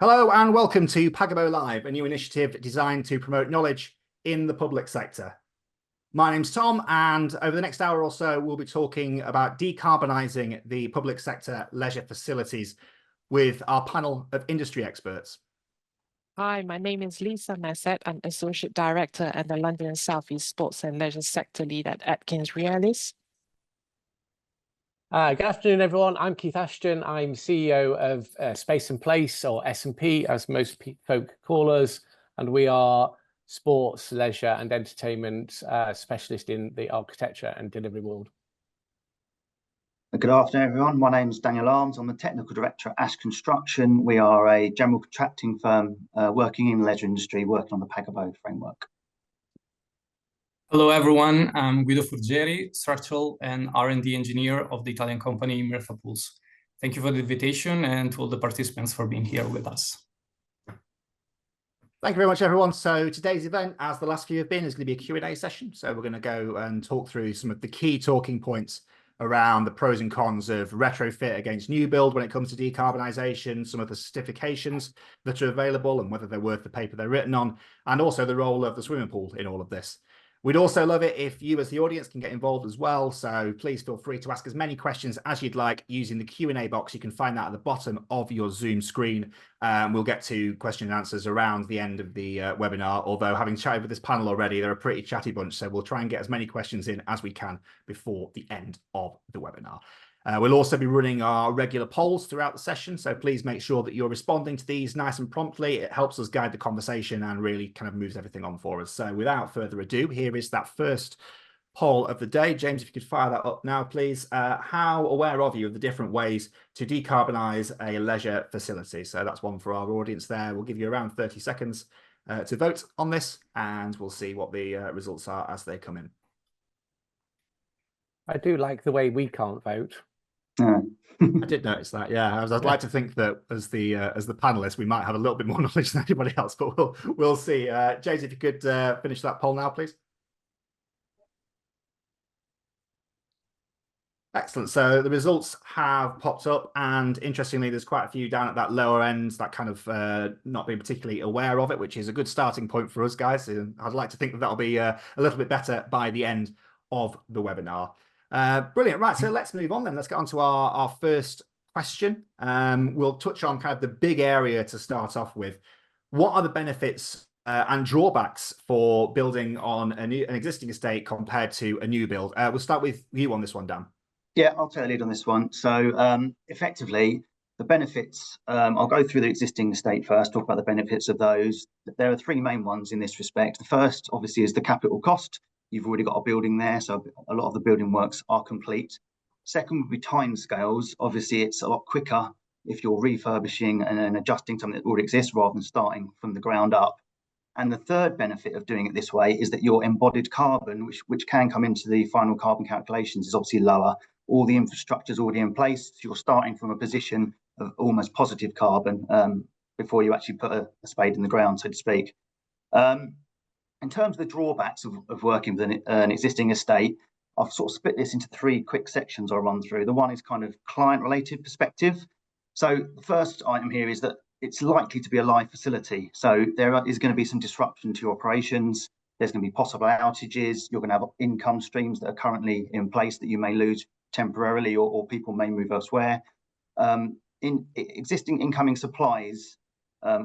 Hello and welcome to Pagabo Live, a new initiative designed to promote knowledge in the public sector. My name's Tom, and over the next hour or so, we'll be talking about decarbonising the public sector leisure facilities with our panel of industry experts. Hi, my name is Lisa Massett. I'm Associate Director and the London and South East Sports and Leisure Sector Lead at Atkins Realis. Good afternoon, everyone. I'm Keith Ashton. I'm CEO of Space and Place, or S&P, as most folk call us, and we are sports, leisure and entertainment specialist in the architecture and delivery world. Good afternoon, everyone. My name is Daniel Arms. I'm the Technical Director at Ash Construction. We are a general contracting firm working in the leisure industry, working on the Pagabo framework. Hello, everyone. I'm Guido Furgeri, structural and R&D engineer of the Italian company Mirfa Pools. Thank you for the invitation and to all the participants for being here with us. Thank you very much, everyone. So today's event, as the last few have been, is going to be a Q&A session. So we're going to go and talk through some of the key talking points around the pros and cons of retrofit against new build when it comes to decarbonisation, some of the certifications that are available and whether they're worth the paper they're written on, and also the role of the swimming pool in all of this. We'd also love it if you as the audience can get involved as well. So please feel free to ask as many questions as you'd like using the Q&A box. You can find that at the bottom of your Zoom screen. We'll get to question and answers around the end of the webinar, although having chatted with this panel already, they're a pretty chatty bunch. So we'll try and get as many questions in as we can before the end of the webinar. We'll also be running our regular polls throughout the session, so please make sure that you're responding to these nice and promptly. It helps us guide the conversation and really kind of moves everything on for us. So without further ado, here is that first poll of the day. James, if you could fire that up now, please. How aware are you of the different ways to decarbonise a leisure facility? So that's one for our audience there. We'll give you around 30 seconds to vote on this, and we'll see what the results are as they come in. I do like the way we can't vote. I did notice that, yeah. I'd like to think that as the panelists, we might have a little bit more knowledge than anybody else, but we'll see. James, if you could finish that poll now, please. Excellent. So the results have popped up, and interestingly, there's quite a few down at that lower end that kind of not being particularly aware of it, which is a good starting point for us, guys. I'd like to think that that'll be a little bit better by the end of the webinar. Brilliant. Right, so let's move on then. Let's get on to our first question. We'll touch on kind of the big area to start off with. What are the benefits and drawbacks for building on an existing estate compared to a new build? We'll start with you on this one, Dan. Yeah, I'll take the lead on this one. So effectively, the benefits, I'll go through the existing estate first, talk about the benefits of those. There are three main ones in this respect. The first, obviously, is the capital cost. You've already got a building there, so a lot of the building works are complete. Second would be timescales. Obviously, it's a lot quicker if you're refurbishing and adjusting something that already exists rather than starting from the ground up. And the third benefit of doing it this way is that your embodied carbon, which can come into the final carbon calculations, is obviously lower. All the infrastructure is already in place, so you're starting from a position of almost positive carbon before you actually put a spade in the ground, so to speak. In terms of the drawbacks of working with an existing estate, I've sort of split this into three quick sections I'll run through. The one is kind of client-related perspective. So the first item here is that it's likely to be a live facility. So there is going to be some disruption to your operations. There's going to be possible outages. You're going to have income streams that are currently in place that you may lose temporarily, or people may move elsewhere. In existing incoming supplies,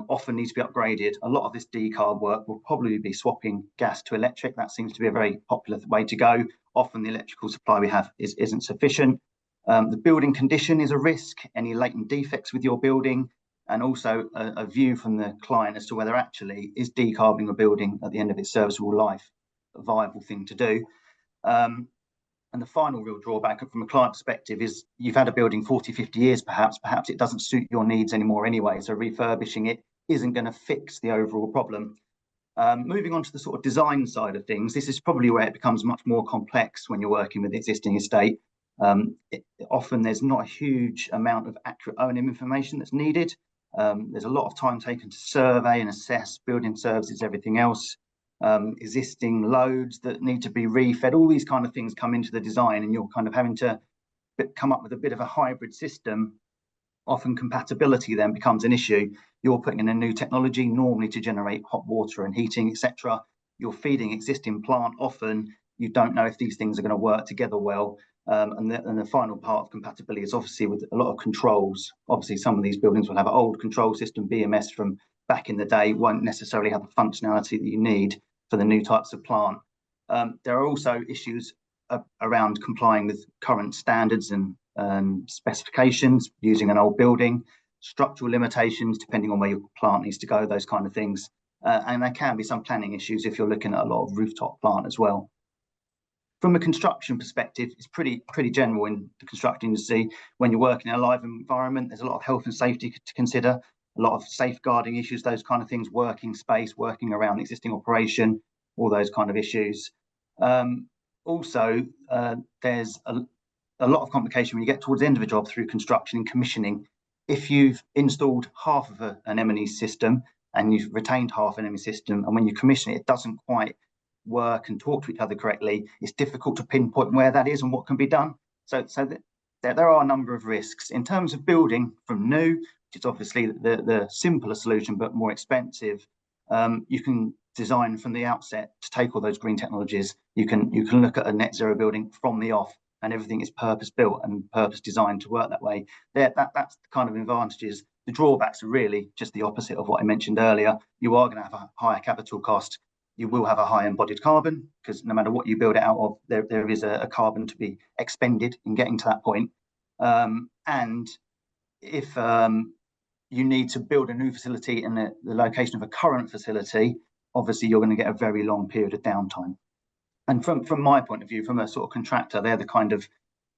often needs to be upgraded. A lot of this decarb work will probably be swapping gas to electric. That seems to be a very popular way to go. Often the electrical supply we have isn't sufficient. The building condition is a risk, any latent defects with your building, and also a view from the client as to whether actually is decarbing a building at the end of its serviceable life a viable thing to do. And the final real drawback from a client perspective is you've had a building 40, 50 years, perhaps it doesn't suit your needs anymore anyway. So refurbishing it isn't going to fix the overall problem. Moving on to the sort of design side of things, this is probably where it becomes much more complex when you're working with the existing estate. Often there's not a huge amount of accurate O&M information that's needed. There's a lot of time taken to survey and assess building services, everything else. Existing loads that need to be refed, all these kind of things come into the design, and you're kind of having to come up with a bit of a hybrid system. Often compatibility then becomes an issue. you're putting in a new technology, normally to generate hot water and heating, etc. You're feeding existing plant. Often you don't know if these things are going to work together well. And the final part of compatibility is obviously with a lot of controls. Obviously, some of these buildings will have an old control system, BMS from back in the day, won't necessarily have the functionality that you need for the new types of plant. There are also issues around complying with current standards and specifications, using an old building, structural limitations, depending on where your plant needs to go, those kind of things. And there can be some planning issues if you're looking at a lot of rooftop plant as well. From a construction perspective, it's pretty general in the construction industry. When you're working in a live environment, there's a lot of health and safety to consider, a lot of safeguarding issues, those kind of things, working space, working around existing operation, all those kind of issues. Also, there's a lot of complication when you get towards the end of a job through construction and commissioning. If you've installed half of an M&E system and you've retained half an M&E system, and when you commission it, it doesn't quite work and talk to each other correctly, it's difficult to pinpoint where that is and what can be done. So there are a number of risks. In terms of building from new, which is obviously the simpler solution but more expensive, you can design from the outset to take all those green technologies. You can look at a net zero building from the off, and everything is purpose built and purpose designed to work that way. That's the kind of advantages. The drawbacks are really just the opposite of what I mentioned earlier. You are going to have a higher capital cost. You will have a high embodied carbon, because no matter what you build it out of, there is a carbon to be expended in getting to that point. And if you need to build a new facility in the location of a current facility, obviously you're going to get a very long period of downtime. And from my point of view, from a sort of contractor, they're the kind of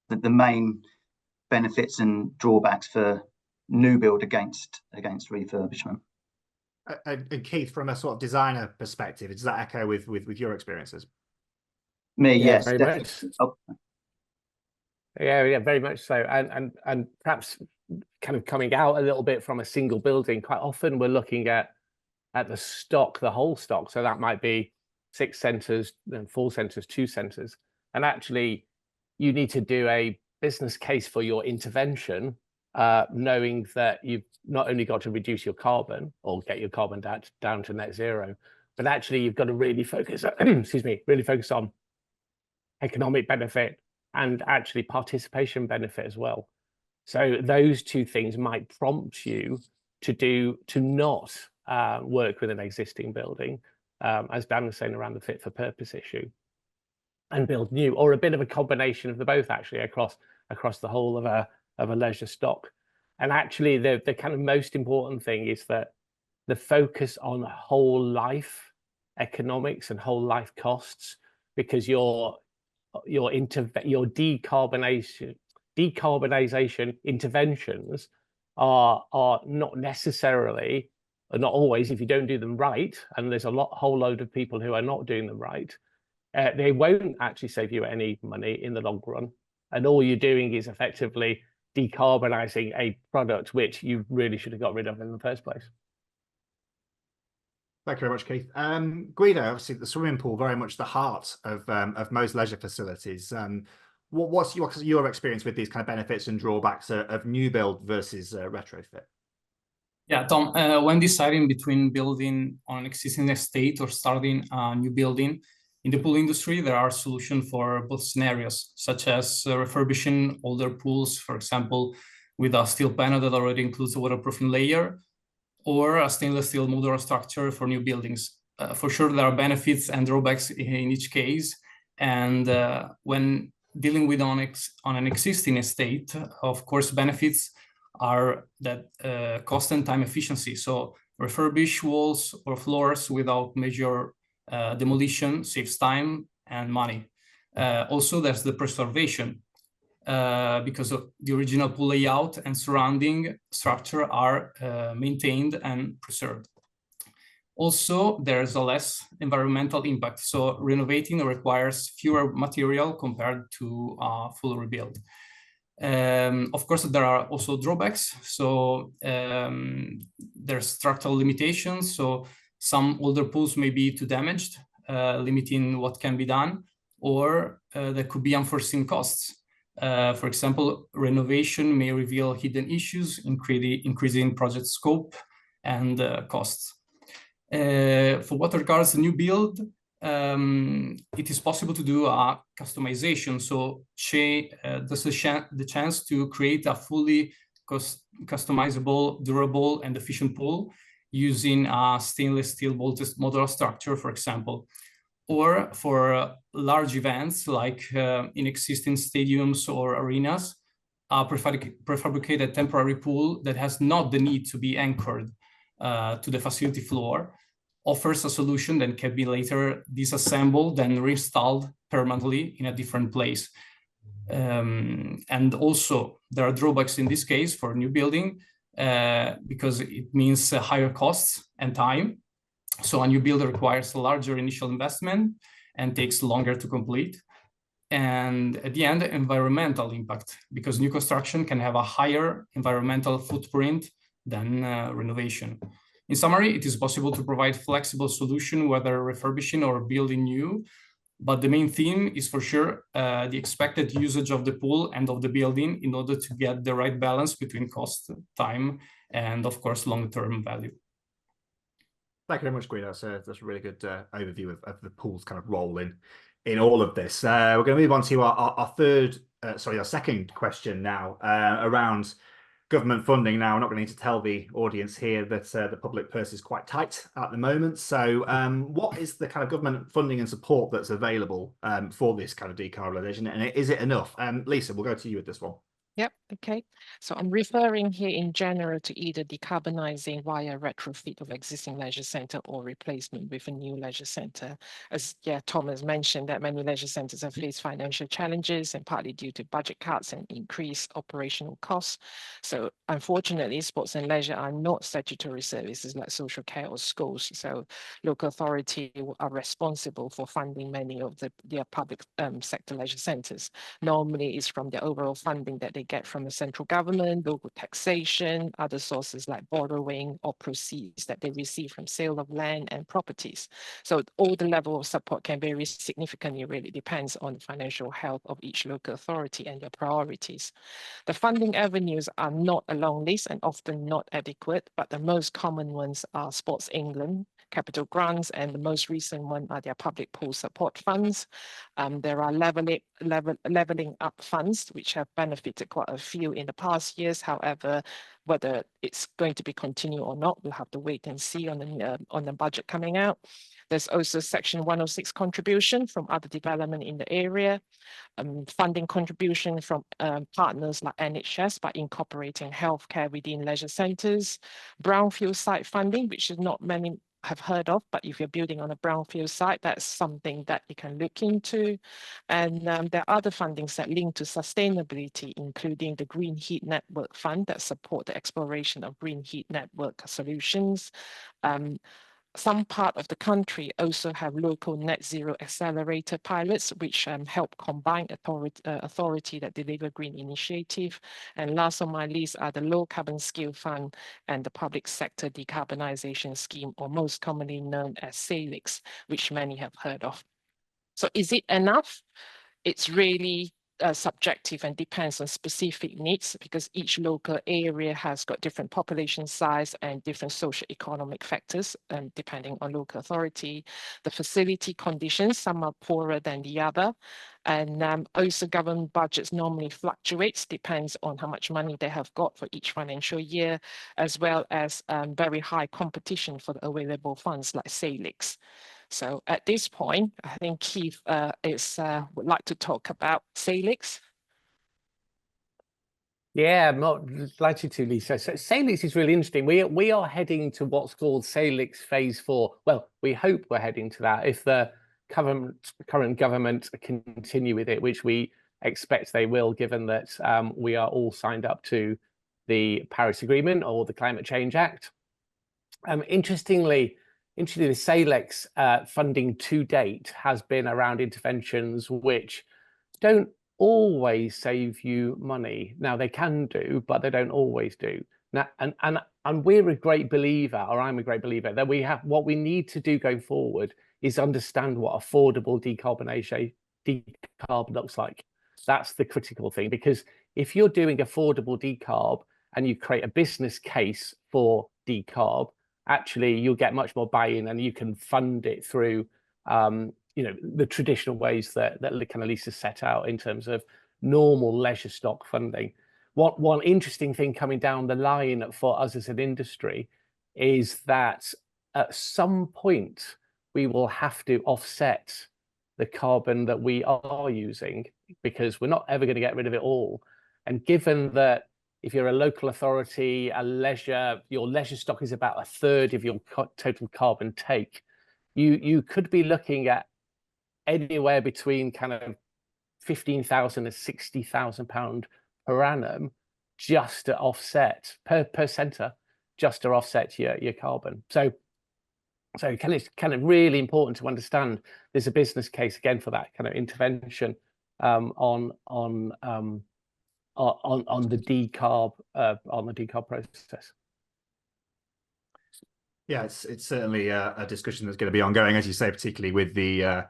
the main benefits and drawbacks for new build against refurbishment. And Keith, from a sort of designer perspective, does that echo with your experiences? Me, Yeah, yes, very definitely. much. Oh. Yeah, very much so. And perhaps kind of coming out a little bit from a single building, quite often we're looking at the stock, the whole stock. So that might be 6 centres, then 4 centres, 2 centres. And actually, you need to do a business case for your intervention, knowing that you've not only got to reduce your carbon or get your carbon down to net zero, but actually you've got to really focus, really focus on economic benefit and actually participation benefit as well. So those two things might prompt you to not work with an existing building, as Dan was saying, around the fit for purpose issue, and build new, or a bit of a combination of the both actually across the whole of a leisure stock. And actually the kind of most important thing is that the focus on whole life economics and whole life costs, because your decarbonization interventions are not necessarily, or not always, if you don't do them right, and there's a whole load of people who are not doing them right, they won't actually save you any money in the long run. And all you're doing is effectively decarbonizing a product which you really should have got rid of in the first place. Thank you very much, Keith. Guido, obviously the swimming pool, very much the heart of most leisure facilities. What's your experience with these kind of benefits and drawbacks of new build versus retrofit? Yeah, Tom, when deciding between building on an existing estate or starting a new building, in the pool industry, there are solutions for both scenarios, such as refurbishing older pools, for example, with a steel panel that already includes a waterproofing layer, or a stainless steel modular structure for new buildings. For sure, there are benefits and drawbacks in each case. And when dealing with on an existing estate, of course, benefits are that cost and time efficiency. So refurbish walls or floors without major demolition saves time and money. Also, there's the preservation, because of the original pool layout and surrounding structure are maintained and preserved. Also, there's a less environmental impact. So renovating requires fewer material compared to full rebuild. Of course, there are also drawbacks. So there's structural limitations. So some older pools may be too damaged, limiting what can be done, or there could be unforeseen costs. For example, renovation may reveal hidden issues, increasing project scope, and costs. For what regards the new build, it is possible to do a customization. So there's the chance to create a fully customizable, durable, and efficient pool using a stainless steel bolted modular structure, for example. Or for large events like in existing stadiums or arenas, a prefabricated temporary pool that has not the need to be anchored to the facility floor offers a solution that can be later disassembled and reinstalled permanently in a different place. And also there are drawbacks in this case for new building because it means higher costs and time. So a new build requires a larger initial investment and takes longer to complete. And at the end, environmental impact, because new construction can have a higher environmental footprint than renovation. In summary, it is possible to provide flexible solution, whether refurbishing or building new, but the main theme is for sure the expected usage of the pool and of the building in order to get the right balance between cost, time, and of course, long-term value. Thank you very much, Guido. That's a really good overview of the pool's kind of role in all of this. We're going to move on to our second question now around government funding. Now, we're not going to need to tell the audience here that the public purse is quite tight at the moment. So what is the kind of government funding and support that's available for this kind of decarbonisation? And is it enough? Lisa, we'll go to you with this one. Yep, okay. So I'm referring here in general to either decarbonising via retrofit of existing leisure centre or replacement with a new leisure centre. As Tom has mentioned, that many leisure centres have faced financial challenges and partly due to budget cuts and increased operational costs. So unfortunately, sports and leisure are not statutory services like social care or schools. So local authority are responsible for funding many of their public sector leisure centres. Normally it's from the overall funding that they get from the central government, local taxation, other sources like borrowing or proceeds that they receive from sale of land and properties. So all the level of support can vary significantly. It really depends on the financial health of each local authority and their priorities. The funding avenues are not a long list and often not adequate, but the most common ones are Sports England, capital grants, and the most recent one are their public pool support funds. There are leveling up funds, which have benefited quite a few in the past years. However, whether it's going to be continued or not, we'll have to wait and see on the budget coming out. There's also Section 106 contribution from other development in the area, funding contribution from partners like NHS by incorporating healthcare within leisure centres, brownfield site funding, which is not many have heard of, but if you're building on a brownfield site, that's something that you can look into. And there are other fundings that link to sustainability, including the Green Heat Network Fund that support the exploration of green heat network solutions. Some part of the country also have local net zero accelerator pilots, which help combine authority that deliver green initiative. And last on my list are the Low Carbon Skill Fund and the Public Sector Decarbonisation Scheme, or most commonly known as SALIX, which many have heard of. So is it enough? It's really subjective and depends on specific needs, because each local area has got different population size and different socio-economic factors, depending on local authority. The facility conditions, some are poorer than the other. And also government budgets normally fluctuates, depends on how much money they have got for each financial year, as well as very high competition for the available funds like SALIX. So at this point, I think Keith would like to talk about SALIX. Yeah, I'm not delighted to, Lisa. So SALIX is really interesting. We are heading to what's called SALIX Phase 4. Well, we hope we're heading to that if the current government continue with it, which we expect they will, given that we are all signed up to the Paris Agreement or the Climate Change Act. Interestingly, the SALIX funding to date has been around interventions which don't always save you money. Now they can do, but they don't always do. Now, and we're a great believer, or I'm a great believer, that what we need to do going forward is understand what affordable decarb looks like. That's the critical thing, because if you're doing affordable decarb and you create a business case for decarb, actually you'll get much more buy-in, and you can fund it through the traditional ways that kind of Lisa set out in terms of normal leisure stock funding. One interesting thing coming down the line for us as an industry is that at some point we will have to offset the carbon that we are using, because we're not ever going to get rid of it all. And given that if you're a local authority, your leisure stock is about a third of your total carbon take, you could be looking at anywhere between kind of £15,000 and £60,000 per annum just to offset per centre, just to offset your carbon. So it's kind of really important to understand there's a business case again for that kind of intervention on the decarb process. Yeah, it's certainly a discussion that's going to be ongoing, as you say, particularly with the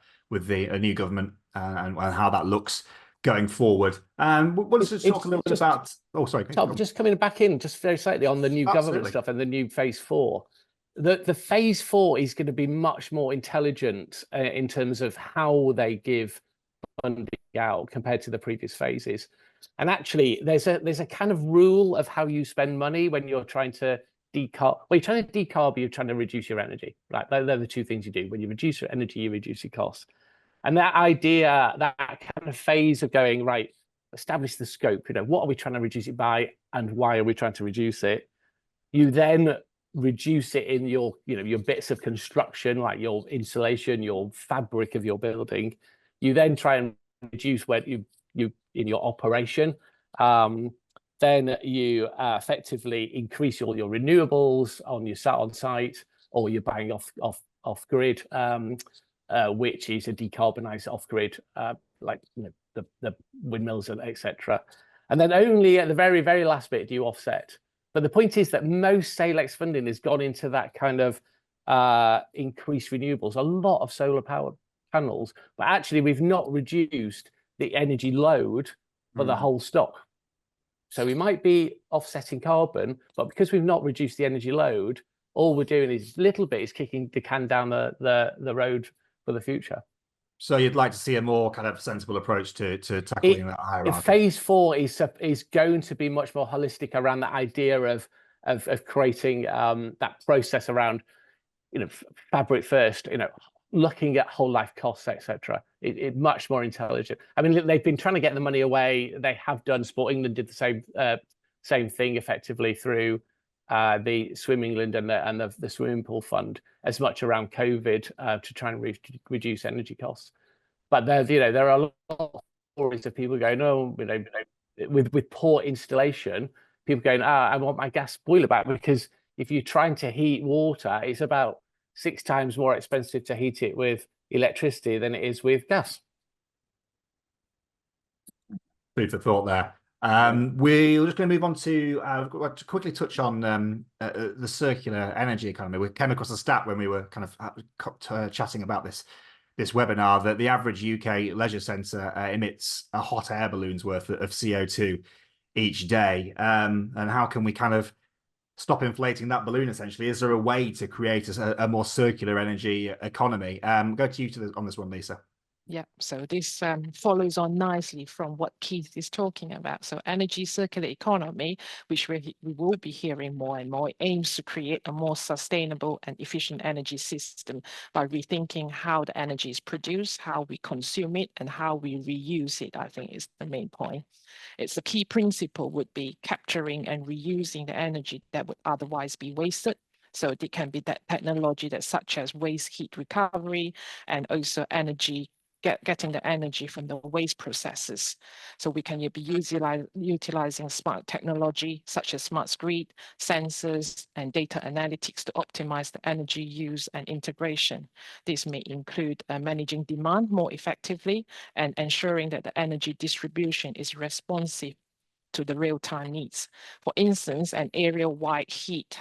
new government and how that looks going forward. Let's just talk a little bit about. Oh, sorry, Tom, just coming back in just very slightly on the new government stuff and the new phase 4. The phase 4 is going to be much more intelligent in terms of how they give funding out compared to the previous phases. And actually, there's a kind of rule of how you spend money when you're trying to decarb. Well, you're trying to decarb, you're trying to reduce your energy. Right? They're the two things you do. When you reduce your energy, you reduce your costs. And that idea, that kind of phase of going, right, establish the scope, what are we trying to reduce it by and why are we trying to reduce it? You then reduce it in your bits of construction, like your insulation, your fabric of your building. You then try and reduce where you in your operation. Then you effectively increase all your renewables on site, or you're buying off grid, which is a decarbonised off grid, like the windmills and etc. And then only at the very, very last bit do you offset. But the point is that most SALEX funding has gone into that kind of increased renewables, a lot of solar power panels, but actually we've not reduced the energy load for the whole stock. So we might be offsetting carbon, but because we've not reduced the energy load, all we're doing is little bit is kicking the can down the road for the future. So you'd like to see a more kind of sensible approach to tackling that hierarchy. Phase 4 is going to be much more holistic around the idea of creating that process around, fabric first, looking at whole life costs, etc. It much more intelligent. I mean, they've been trying to get the money away. They have done. Sport England did the same thing effectively through the Swim England and the swimming pool fund, as much around COVID to try and reduce energy costs. But there are a lot of stories of people going, with poor installation, people going, I want my gas boiler back, because if you're trying to heat water, it's about 6 times more expensive to heat it with electricity than it is with gas. Food for thought there. We're just going to move on to quickly touch on the circular energy economy. We came across a stat when we were kind of chatting about this webinar that the average UK leisure centre emits a hot air balloon's worth of CO2 each day. And how can we kind of stop inflating that balloon, essentially? Is there a way to create a more circular energy economy? Go to you on this one, Lisa. Yeah, so this follows on nicely from what Keith is talking about. So energy circular economy, which we will be hearing more and more, aims to create a more sustainable and efficient energy system by rethinking how the energy is produced, how we consume it, and how we reuse it, I think is the main point. It's the key principle would be capturing and reusing the energy that would otherwise be wasted. So it can be that technology that's such as waste heat recovery, and also getting the energy from the waste processes. So we can be utilizing smart technology such as smart grid, sensors, and data analytics to optimize the energy use and integration. This may include managing demand more effectively and ensuring that the energy distribution is responsive to the real-time needs. For instance, an area-wide heat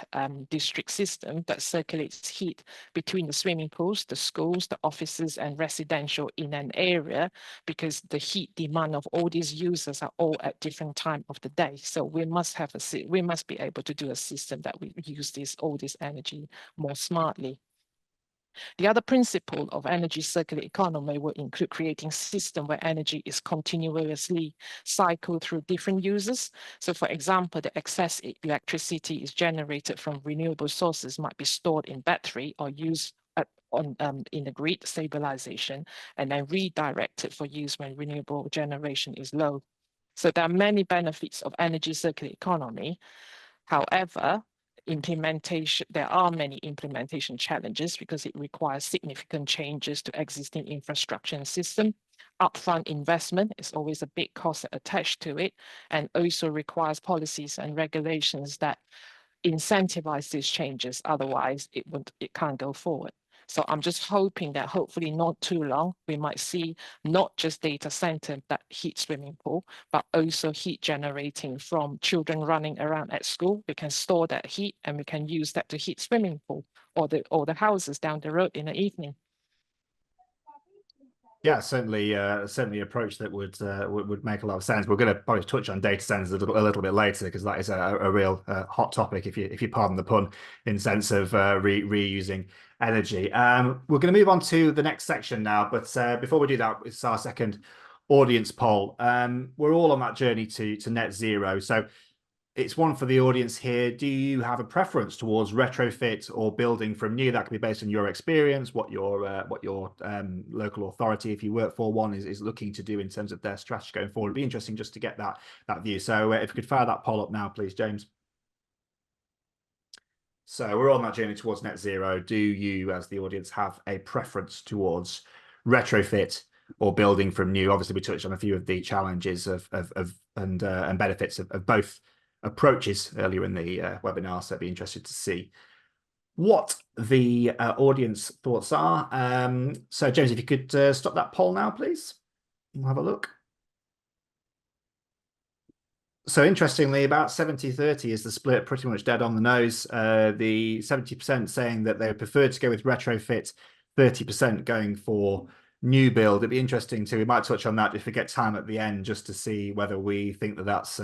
district system that circulates heat between the swimming pools, the schools, the offices, and residential in an area, because the heat demand of all these users are all at different time of the day. So we must be able to do a system that we use all this energy more smartly. The other principle of energy circular economy will include creating a system where energy is continuously cycled through different users. So for example, the excess electricity is generated from renewable sources might be stored in battery or used in the grid stabilization, and then redirected for use when renewable generation is low. So there are many benefits of energy circular economy. However, there are many implementation challenges because it requires significant changes to existing infrastructure and system. Upfront investment is always a big cost attached to it, and also requires policies and regulations that incentivize these changes. Otherwise, it can't go forward. So I'm just hoping that hopefully not too long, we might see not just data center that heat swimming pool, but also heat generating from children running around at school. We can store that heat and we can use that to heat swimming pool or the houses down the road in the evening. Yeah, certainly approach that would make a lot of sense. We're going to probably touch on data centers a little bit later, because that is a real hot topic, if you pardon the pun, in sense of reusing energy. We're going to move on to the next section now, but before we do that, it's our second audience poll. We're all on that journey to net zero, so it's one for the audience here. Do you have a preference towards retrofit or building from new? That can be based on your experience, what your local authority, if you work for one, is looking to do in terms of their strategy going forward. It'd be interesting just to get that view. So if we could fire that poll up now, please, James. So we're on that journey towards net zero. Do you, as the audience, have a preference towards retrofit or building from new? Obviously, we touched on a few of the challenges and benefits of both approaches earlier in the webinar, so I'd be interested to see what the audience thoughts are. So James, if you could stop that poll now, please. We'll have a look. So interestingly, about 70-30 is the split, pretty much dead on the nose. The 70% saying that they prefer to go with retrofit, 30% going for new build. It'd be interesting we might touch on that if we get time at the end, just to see whether we think that that's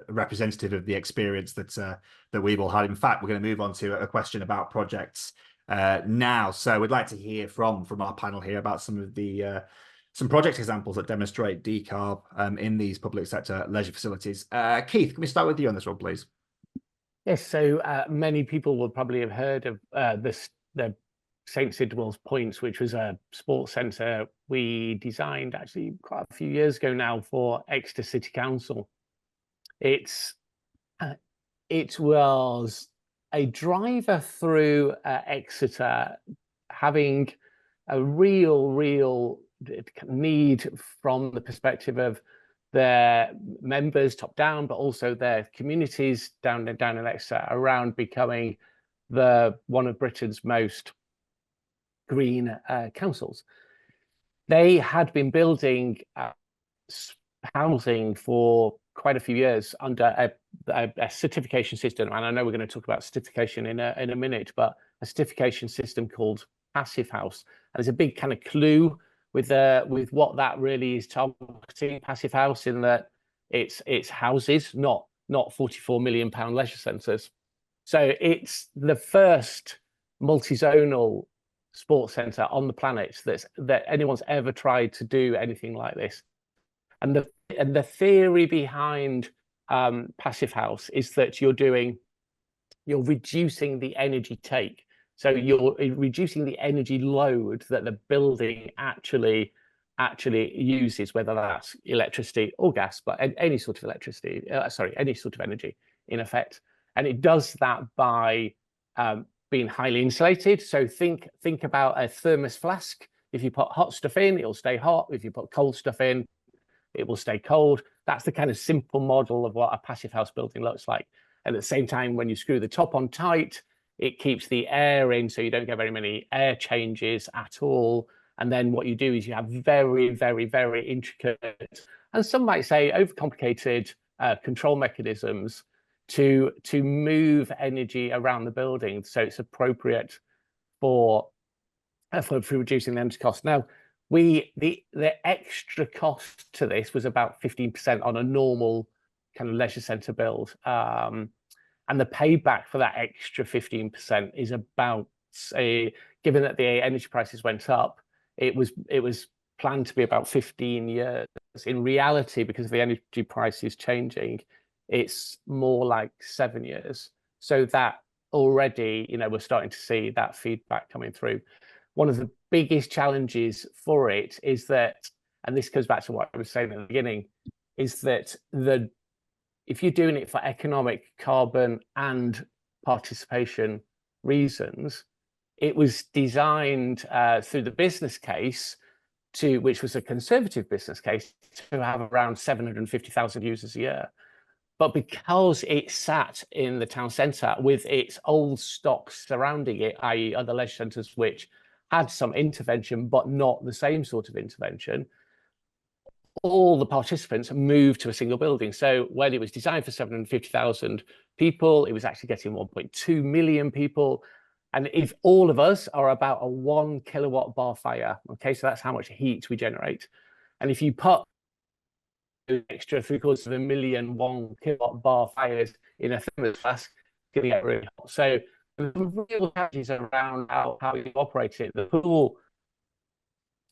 representative of the experience that we've all had. In fact, we're going to move on to a question about projects now. So we'd like to hear from our panel here about some of the some project examples that demonstrate decarb in these public sector leisure facilities. Keith, can we start with you on this one, please? Yes, so many people will probably have heard of the St. Sidwell's Points, which was a sports centre we designed actually quite a few years ago now for Exeter City Council. It was a driver through Exeter having a real need from the perspective of their members top down, but also their communities down in Exeter around becoming one of Britain's most green councils. They had been building housing for quite a few years under a certification system, and I know we're going to talk about certification in a minute, but a certification system called Passive House. And there's a big kind of clue with what that really is targeting, Passive House, in that it's houses, not £44 million leisure centres. So it's the first multi-zonal sports centre on the planet that anyone's ever tried to do anything like this. And the theory behind Passive House is that you're reducing the energy take. So you're reducing the energy load that the building actually uses, whether that's electricity or gas, but any sort of electricity, any sort of energy in effect. And it does that by being highly insulated. So think about a thermos flask. If you put hot stuff in, it'll stay hot. If you put cold stuff in, it will stay cold. That's the kind of simple model of what a passive house building looks like. And at the same time, when you screw the top on tight, it keeps the air in, so you don't get very many air changes at all. And then what you do is you have very, very, very intricate, and some might say overcomplicated, control mechanisms to move energy around the building so it's appropriate for reducing the energy cost. Now, the extra cost to this was about 15% on a normal kind of leisure centre build, and the payback for that extra 15% is about, given that the energy prices went up, it was planned to be about 15 years. In reality, because of the energy prices changing, it's more like 7 years. So that already, you know, we're starting to see that feedback coming through. One of the biggest challenges for it is that, and this goes back to what I was saying at the beginning, is that if you're doing it for economic, carbon and participation reasons, it was designed through the business case which was a conservative business case, to have around 750,000 users a year. But because it sat in the town centre with its old stock surrounding it, i.e. other leisure centres which had some intervention, but not the same sort of intervention, all the participants moved to a single building. So when it was designed for 750,000 people, it was actually getting 1.2 million people. And if all of us are about a 1 kilowatt bar fire, okay, so that's how much heat we generate. And if you put an extra 750,000 1 kilowatt bar fires in a thermos flask, it's going to get really hot. So the real challenges around how you operate it. The pool,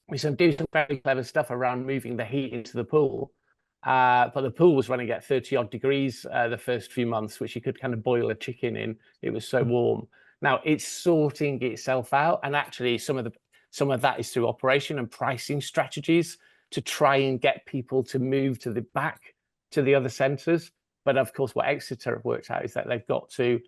we do some very clever stuff around moving the heat into the pool. But the pool was running at 30 odd degrees the first few months, which you could kind of boil a chicken in. It was so warm. Now it's sorting itself out, and actually some of that is through operation and pricing strategies to try and get people to move to the other centres. But of course, what Exeter have worked out is that they've got to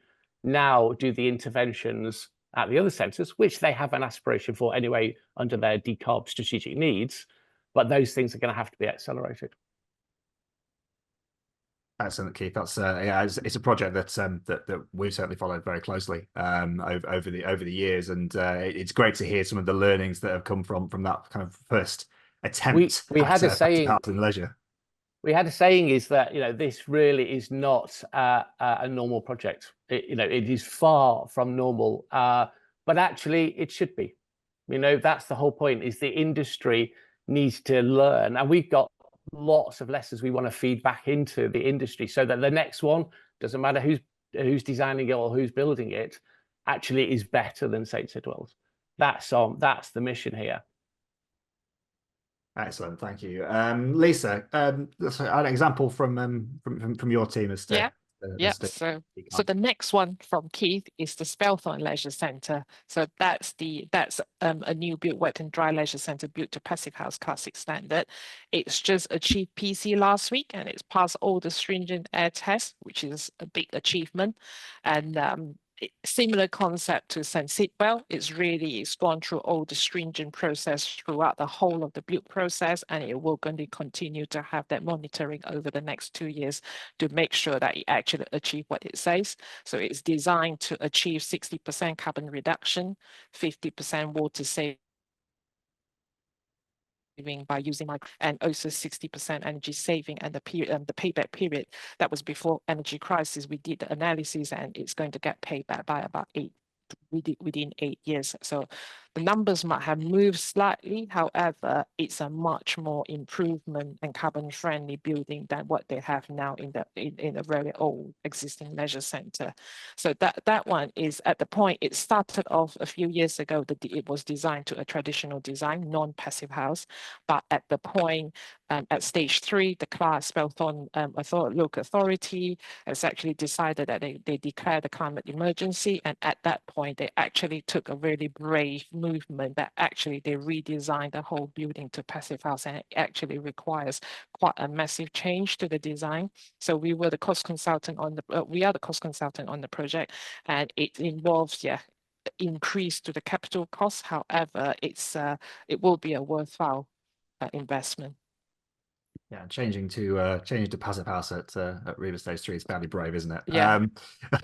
now do the interventions at the other centres, which they have an aspiration for anyway under their decarb strategic needs. But those things are going to have to be accelerated. Excellent, Keith. That's yeah, it's a project that we've certainly followed very closely over the years, and it's great to hear some of the learnings that have come from that kind of first attempt. We had a saying in leisure. We had a saying is that, you know, this really is not a normal project. It is far from normal, but actually it should be. You know, that's the whole point. Is the industry needs to learn, and we've got lots of lessons we want to feed back into the industry so that the next one, doesn't matter who's designing it or who's building it, actually is better than St. Sidwell's. That's the mission here. Excellent, thank you, Lisa. That's an example from your team as to So the next one from Keith is the Spelthorne Leisure Centre. So that's a new built wet and dry leisure centre built to Passive House Classic standard. It's just achieved PC last week, and it's passed all the stringent air tests, which is a big achievement. And similar concept to St. Sidwell. It's gone through all the stringent process throughout the whole of the build process, and it will going to continue to have that monitoring over the next 2 years to make sure that it actually achieves what it says. So it's designed to achieve 60% carbon reduction, 50% water saving by using and also 60% energy saving, and the payback period, that was before energy crisis. We did the analysis, and it's going to get paid back by about within 8 years. So the numbers might have moved slightly. However, it's a much more improvement and carbon friendly building than what they have now in a very old existing leisure centre. So that one is at the point it started off a few years ago that it was designed to a traditional design, non-passive house. But at the point at stage 3, the Spelthorne local authority has actually decided that they declared a climate emergency, and at that point they actually took a really brave movement that actually they redesigned the whole building to passive house, and it actually requires quite a massive change to the design. So we are the cost consultant on the project, and it involves increase to the capital cost. However, it will be a worthwhile investment. Yeah, changing to passive house at Riva Stage 3 is fairly brave, isn't it? Yeah.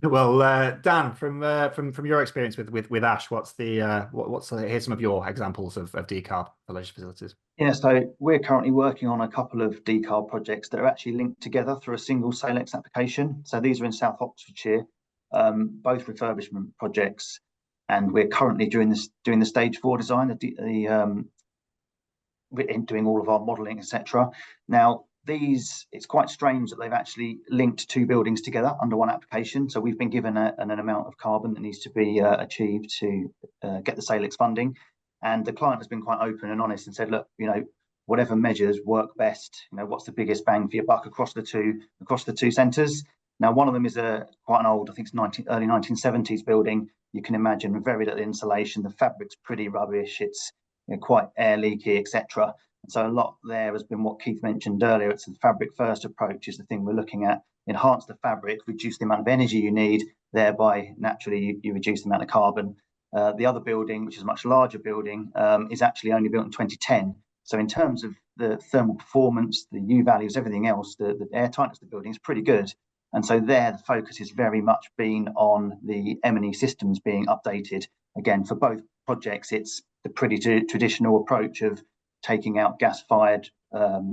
Well, Dan, from your experience with Ash, here's some of your examples of decarb for leisure facilities. Yeah, so we're currently working on a couple of decarb projects that are actually linked together through a single Salex application. So these are in South Oxfordshire, both refurbishment projects, and we're currently doing the stage 4 design, doing all of our modelling, etc. Now, it's quite strange that they've actually linked two buildings together under one application. So we've been given an amount of carbon that needs to be achieved to get the Salex funding. And the client has been quite open and honest and said, look, whatever measures work best, what's the biggest bang for your buck across the two centres. Now, one of them is quite an old, I think it's early 1970s building. You can imagine very little insulation. The fabric's pretty rubbish. It's quite air leaky, etc. And so a lot there has been what Keith mentioned earlier. It's the fabric first approach is the thing we're looking at. Enhance the fabric, reduce the amount of energy you need, thereby naturally you reduce the amount of carbon. The other building, which is a much larger building, is actually only built in 2010. So in terms of the thermal performance, the U values, everything else, the air tightness of the building is pretty good. And so there, the focus is very much been on the M&E systems being updated. Again, for both projects, it's the pretty traditional approach of taking out gas-fired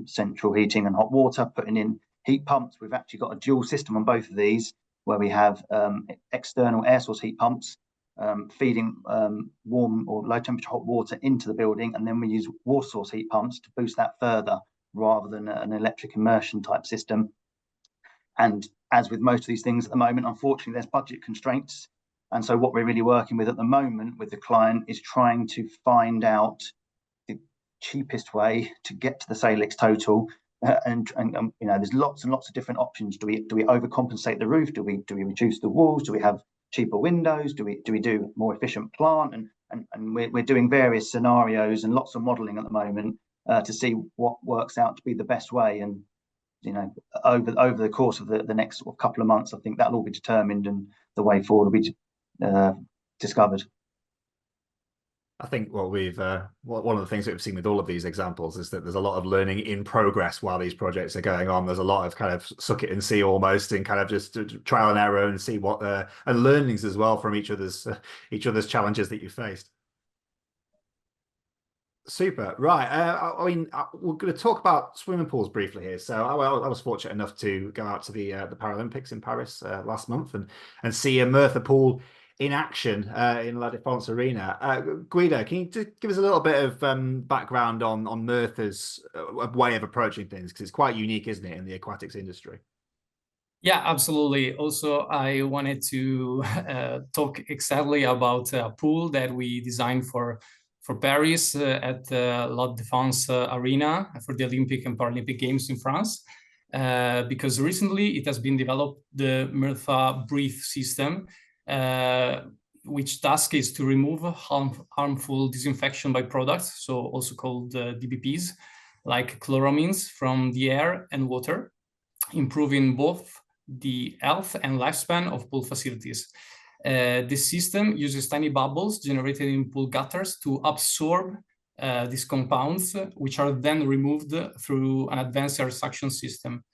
central heating and hot water, putting in heat pumps. We've actually got a dual system on both of these, where we have external air source heat pumps feeding warm or low temperature hot water into the building, and then we use water source heat pumps to boost that further rather than an electric immersion type system. And as with most of these things at the moment, unfortunately, there's budget constraints. And so what we're really working with at the moment with the client is trying to find out the cheapest way to get to the Salex total. And there's lots and lots of different options. Do we overcompensate the roof? Do we reduce the walls? Do we have cheaper windows? Do we do more efficient plant? And we're doing various scenarios and lots of modelling at the moment to see what works out to be the best way. And over the course of the next couple of months, I think that'll all be determined, and the way forward will be discovered. I think what we've one of the things that we've seen with all of these examples is that there's a lot of learning in progress while these projects are going on. There's a lot of kind of suck it and see almost, and kind of just trial and error and see what and learnings as well from each other's challenges that you faced. Super. Right. I mean, we're going to talk about swimming pools briefly here. So I was fortunate enough to go out to the Paralympics in Paris last month and see a Merthyr pool in action in La Défense Arena. Guido, can you give us a little bit of background on Merthyr's way of approaching things? Because it's quite unique, isn't it, in the aquatics industry? Yeah, absolutely. Also, I wanted to talk exactly about a pool that we designed for Paris at the La Défense Arena for the Olympic and Paralympic Games in France, because recently it has been developed the Merthyr Breathe system, which task is to remove harmful disinfection byproducts, so also called DBPs, like chloramines from the air and water, improving both the health and lifespan of pool facilities. This system uses tiny bubbles generated in pool gutters to absorb these compounds, which are then removed through an advanced air suction system.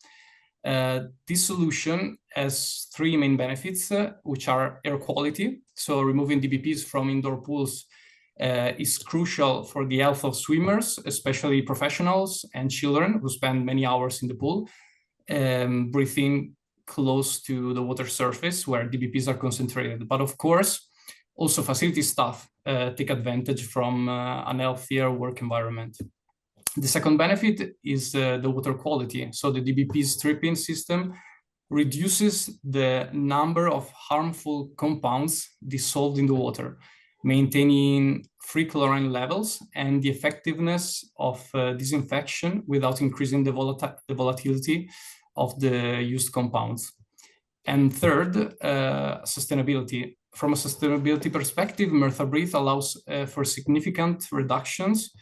This solution has three main benefits, which are air quality. So removing DBPs from indoor pools is crucial for the health of swimmers, especially professionals and children who spend many hours in the pool, breathing close to the water surface where DBPs are concentrated. But of course, also facility staff take advantage from an healthier work environment. The second benefit is the water quality. So the DBP stripping system reduces the number of harmful compounds dissolved in the water, maintaining free chlorine levels and the effectiveness of disinfection without increasing the volatility of the used compounds. And third, sustainability. From a sustainability perspective, Merthyr Breathe allows for significant reductions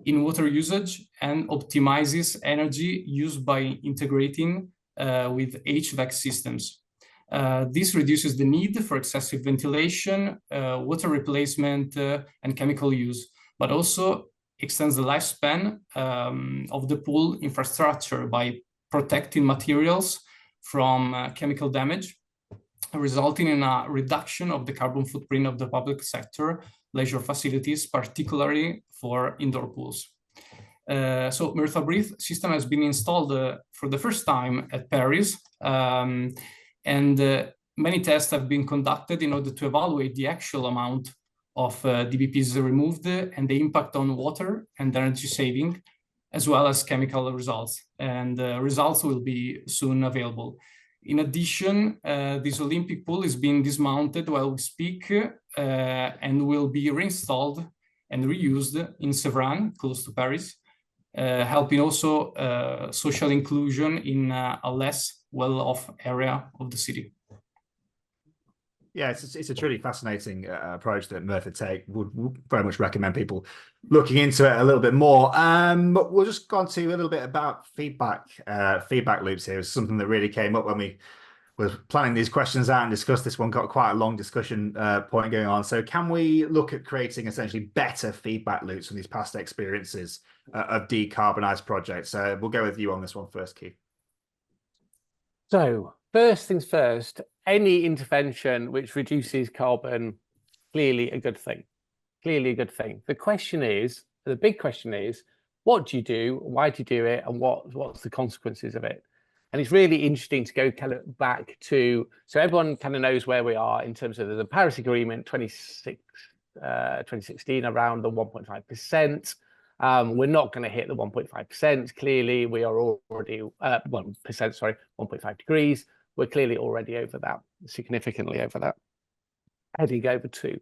in water usage and optimizes energy used by integrating with HVAC systems. This reduces the need for excessive ventilation, water replacement, and chemical use, but also extends the lifespan of the pool infrastructure by protecting materials from chemical damage, resulting in a reduction of the carbon footprint of the public sector leisure facilities, particularly for indoor pools. So Mirtha Breathe system has been installed for the first time at Paris, and many tests have been conducted in order to evaluate the actual amount of DBPs removed and the impact on water and energy saving, as well as chemical results. And results will be soon available. In addition, this Olympic pool is being dismounted while we speak and will be reinstalled and reused in Sevran, close to Paris, helping also social inclusion in a less well-off area of the city. Yeah, it's a truly fascinating approach that Mirtha take. Would very much recommend people looking into it a little bit more. But we'll just go on to a little bit about feedback loops here. It's something that really came up when we were planning these questions out and discussed this one. Got quite a long discussion point going on. So can we look at creating essentially better feedback loops from these past experiences of decarbonised projects? We'll go with you on this one first, Keith. So first things first, any intervention which reduces carbon, clearly a good thing. Clearly a good thing. The big question is, what do you do? Why do you do it? And what's the consequences of it? And it's really interesting to go kind of back to, so everyone kind of knows where we are in terms of the Paris Agreement 2016 around the 1.5%. We're not going to hit the 1.5%. Clearly, we are already 1%, sorry, 1.5 degrees. We're clearly already over that, significantly over that, heading over to.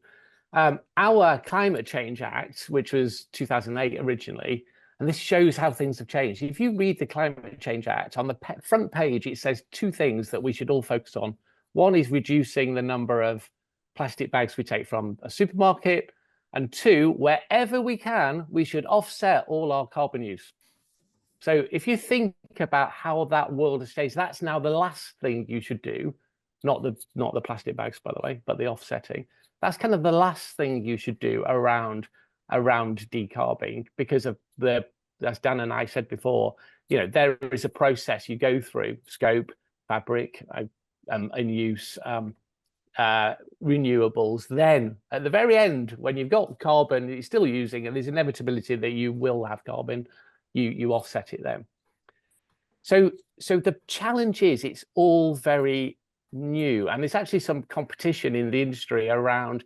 Our Climate Change Act, which was 2008 originally, and this shows how things have changed. If you read the Climate Change Act, on the front page, it says two things that we should all focus on. One is reducing the number of plastic bags we take from a supermarket, and two, wherever we can, we should offset all our carbon use. So if you think about how that world has changed, that's now the last thing you should do, not the plastic bags, by the way, but the offsetting. That's kind of the last thing you should do around decarbing, because of as Dan and I said before, there is a process you go through: scope, fabric, and use, renewables. Then at the very end, when you've got carbon you're still using, and there's inevitability that you will have carbon, you offset it then. So the challenge is, it's all very new, and there's actually some competition in the industry around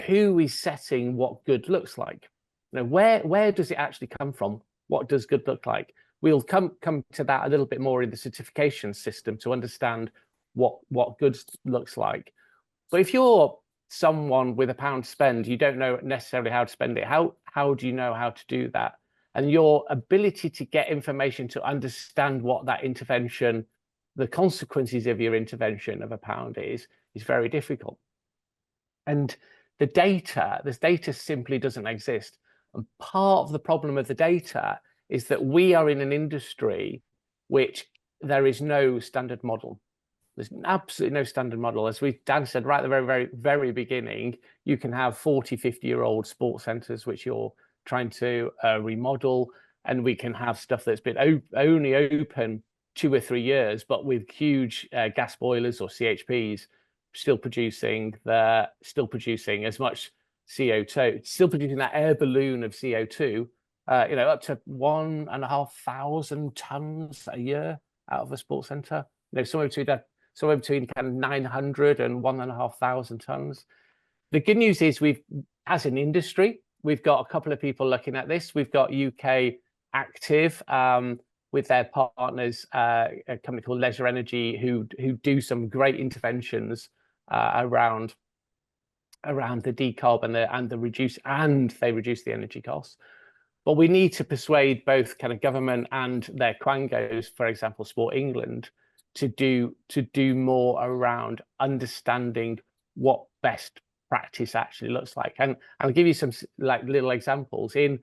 who is setting what good looks like. Where does it actually come from? What does good look like? We'll come to that a little bit more in the certification system to understand what good looks like. But if you're someone with £1 to spend, you don't know necessarily how to spend it. How do you know how to do that? And your ability to get information to understand what that intervention, the consequences of your intervention of £1 is very difficult. And this data simply doesn't exist. And part of the problem of the data is that we are in an industry which there is no standard model. There's absolutely no standard model. As Dan said right at the very, very, very beginning, you can have 40, 50-year-old sports centres which you're trying to remodel, and we can have stuff that's been only open 2 or 3 years, but with huge gas boilers or CHPs still producing as much CO2, still producing that air balloon of CO2, up to 1,500 tons a year out of a sports centre. Somewhere between kind of 900 and 1,500 tons. The good news is as an industry, we've got a couple of people looking at this. We've got UK Active with their partners, a company called Leisure Energy, who do some great interventions around the decarb and they reduce the energy costs. But we need to persuade both kind of government and their quangos, for example, Sport England, to do more around understanding what best practice actually looks like. And I'll give you some little examples. In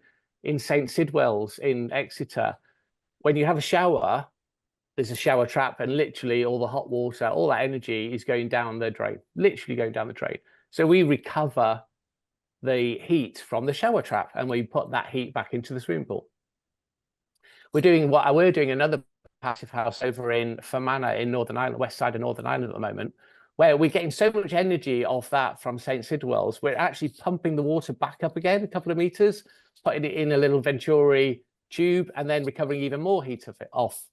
St. Sidwell's in Exeter, when you have a shower, there's a shower trap, and literally all the hot water, all that energy is going down the drain, literally going down the drain. So we recover the heat from the shower trap, and we put that heat back into the swimming pool. We're doing another passive house over in Fermanagh in Northern Ireland, west side of Northern Ireland at the moment, where we're getting so much energy off that from St. Sidwell's, we're actually pumping the water back up again a couple of meters, putting it in a little Venturi tube, and then recovering even more heat of it off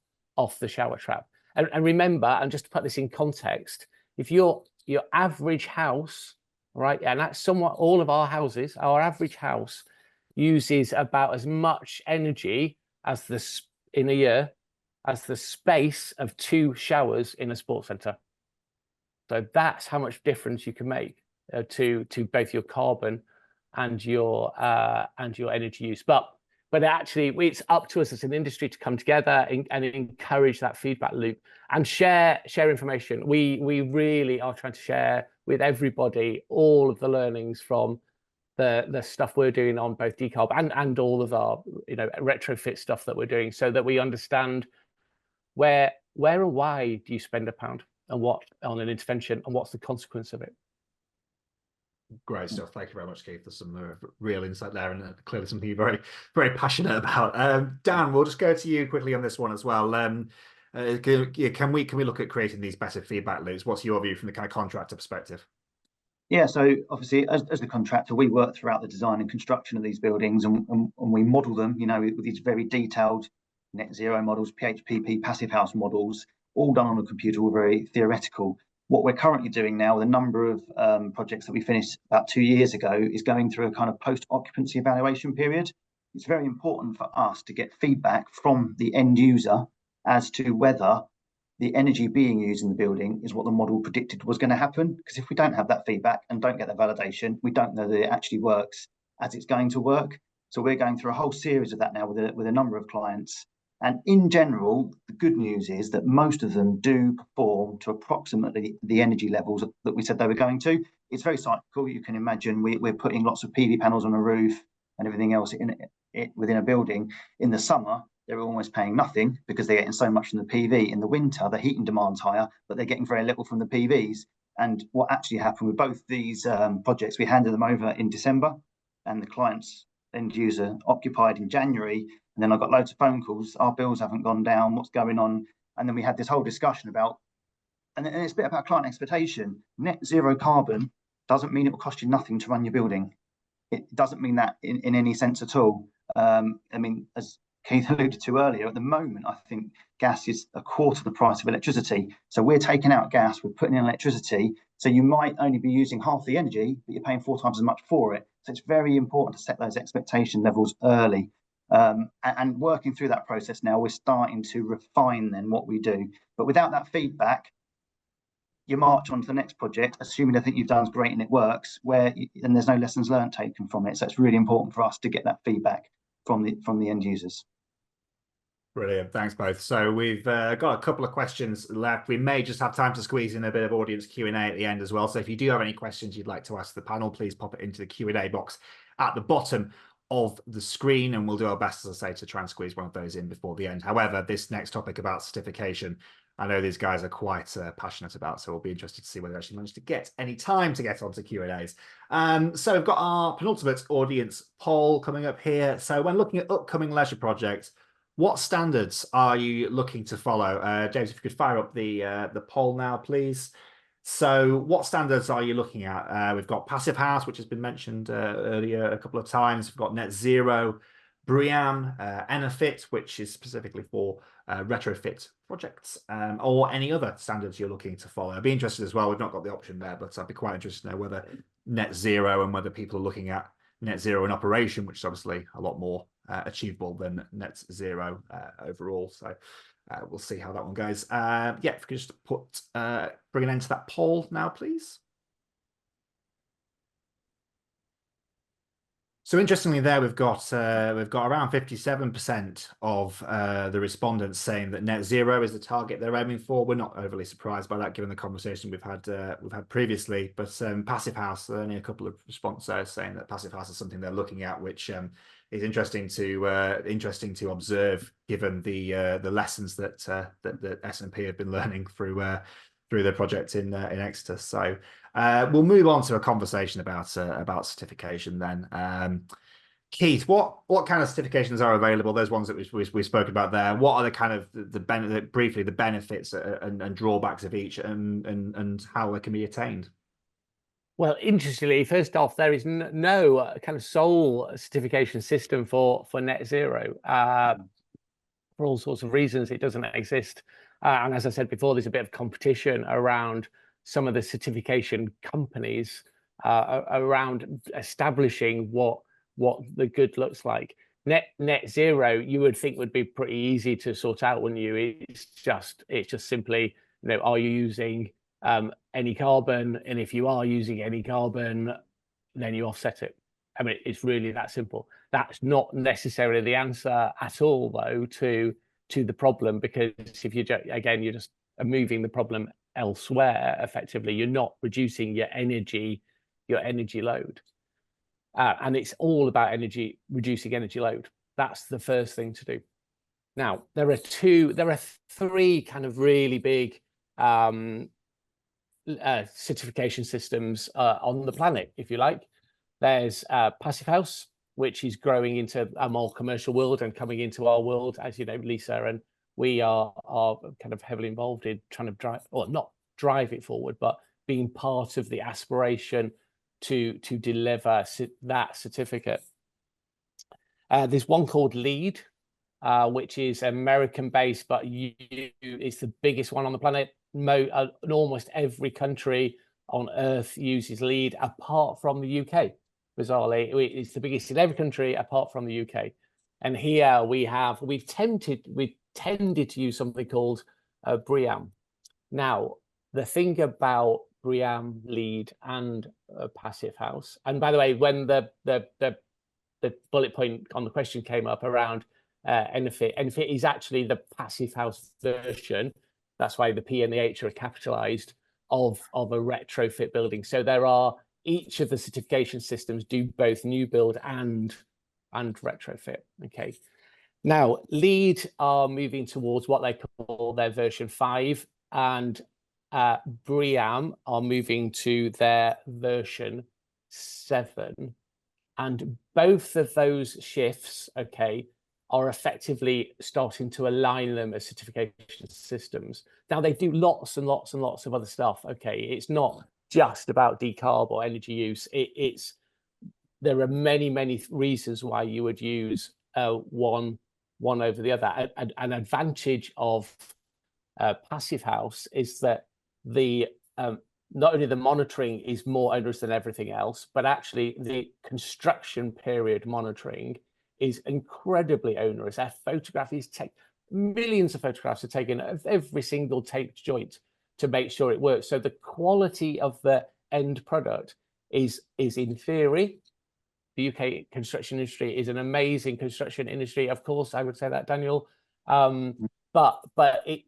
the shower trap. And remember, and just to put this in context, if your average house, right, and that's somewhat all of our houses, our average house uses about as much energy as in a year as the space of 2 showers in a sports centre. So that's how much difference you can make to both your carbon and your energy use. But actually, it's up to us as an industry to come together and encourage that feedback loop and share information. We really are trying to share with everybody all of the learnings from the stuff we're doing on both decarb and all of our retrofit stuff that we're doing, so that we understand where and why do you spend £1 and what on an intervention, and what's the consequence of it. Great stuff. Thank you very much, Keith. There's some real insight there, and clearly something you're very, very passionate about. Dan, we'll just go to you quickly on this one as well. Can we look at creating these better feedback loops? What's your view from the kind of contractor perspective? Yeah, so obviously, as the contractor, we work throughout the design and construction of these buildings, and we model them, with these very detailed net zero models, PHPP, passive house models, all done on a computer, all very theoretical. What we're currently doing now with a number of projects that we finished about 2 years ago is going through a kind of post-occupancy evaluation period. It's very important for us to get feedback from the end user as to whether the energy being used in the building is what the model predicted was going to happen. Because if we don't have that feedback and don't get that validation, we don't know that it actually works as it's going to work. So we're going through a whole series of that now with a number of clients. And in general, the good news is that most of them do perform to approximately the energy levels that we said they were going to. It's very cyclical. You can imagine we're putting lots of PV panels on a roof and everything else within a building. In the summer, they're almost paying nothing because they're getting so much from the PV. In the winter, the heating demand's higher, but they're getting very little from the PVs. And what actually happened with both these projects, we handed them over in December, and the client's end user occupied in January. And then I got loads of phone calls. Our bills haven't gone down. What's going on? And then we had this whole discussion about, and it's a bit about client expectation. Net zero carbon doesn't mean it will cost you nothing to run your building. It doesn't mean that in any sense at all. I mean, as Keith alluded to earlier, at the moment, I think gas is a quarter the price of electricity. So we're taking out gas, we're putting in electricity. So you might only be using half the energy, but you're paying 4 times as much for it. So it's very important to set those expectation levels early. And working through that process now, we're starting to refine then what we do. But without that feedback, you march on to the next project, assuming everything you've done is great and it works, and there's no lessons learned taken from it. So it's really important for us to get that feedback from the end users. Brilliant. Thanks both. So we've got a couple of questions left. We may just have time to squeeze in a bit of audience Q&A at the end as well. So if you do have any questions you'd like to ask the panel, please pop it into the Q&A box at the bottom of the screen, and we'll do our best, as I say, to try and squeeze one of those in before the end. However, this next topic about certification, I know these guys are quite passionate about, so we'll be interested to see whether they actually managed to get any time to get onto Q&As. So we've got our penultimate audience poll coming up here. So when looking at upcoming leisure projects, what standards are you looking to follow? James, if you could fire up the poll now, please. So what standards are you looking at? We've got passive house, which has been mentioned earlier a couple of times. We've got net zero, BREEAM, ENERFIT, which is specifically for retrofit projects, or any other standards you're looking to follow. I'd be interested as well. We've not got the option there, but I'd be quite interested to know whether net zero and whether people are looking at net zero in operation, which is obviously a lot more achievable than net zero overall. So we'll see how that one goes. Yeah, if you could just bring an end to that poll now, please. So interestingly, there we've got around 57% of the respondents saying that net zero is the target they're aiming for. We're not overly surprised by that, given the conversation we've had previously. But passive house, only a couple of responses saying that passive house is something they're looking at, which is interesting to observe, given the lessons that S&P have been learning through the project in Exeter. So We'll move on to a conversation about certification then. Keith, what kind of certifications are available? Those ones that we spoke about there. What are the kind of briefly the benefits and drawbacks of each, and how they can be attained? Well, interestingly, first off, there is no kind of sole certification system for net zero. For all sorts of reasons, it doesn't exist. And as I said before, there's a bit of competition around some of the certification companies around establishing what the good looks like. Net zero, you would think would be pretty easy to sort out, wouldn't you? It's just simply, are you using any carbon? And if you are using any carbon, then you offset it. I mean, it's really that simple. That's not necessarily the answer at all, though, to the problem, because if you're just moving the problem elsewhere, effectively, you're not reducing your energy load. And it's all about reducing energy load. That's the first thing to do. Now, there are three kind of really big certification systems on the planet, if you like. There's Passive House, which is growing into a more commercial world and coming into our world, as you know, Lisa, and we are kind of heavily involved in trying to drive, or not drive it forward, but being part of the aspiration to deliver that certificate. There's one called LEED, which is American-based, but it's the biggest one on the planet. Almost every country on Earth uses LEED, apart from the UK. Bizarrely, it's the biggest in every country apart from the UK. And here we've tended to use something called BREEAM. Now, the thing about BREEAM, LEED, and Passive House, and by the way, when the bullet point on the question came up around NFIT is actually the Passive House version. That's why the P and the H are capitalized of a retrofit building. So there are, each of the certification systems do both new build and retrofit. Okay. Now, LEED are moving towards what they call their version 5, and BREEAM are moving to their version 7. And both of those shifts, okay, are effectively starting to align them as certification systems. Now, they do lots and lots and lots of other stuff. Okay, it's not just about decarb or energy use. There are many reasons why you would use one over the other. An advantage of Passive House is that the not only the monitoring is more onerous than everything else, but actually the construction period monitoring is incredibly onerous. Our photographies take millions of photographs are taken of every single taped joint to make sure it works. So the quality of the end product is in theory. The UK construction industry is an amazing construction industry. Of course, I would say that, Daniel. But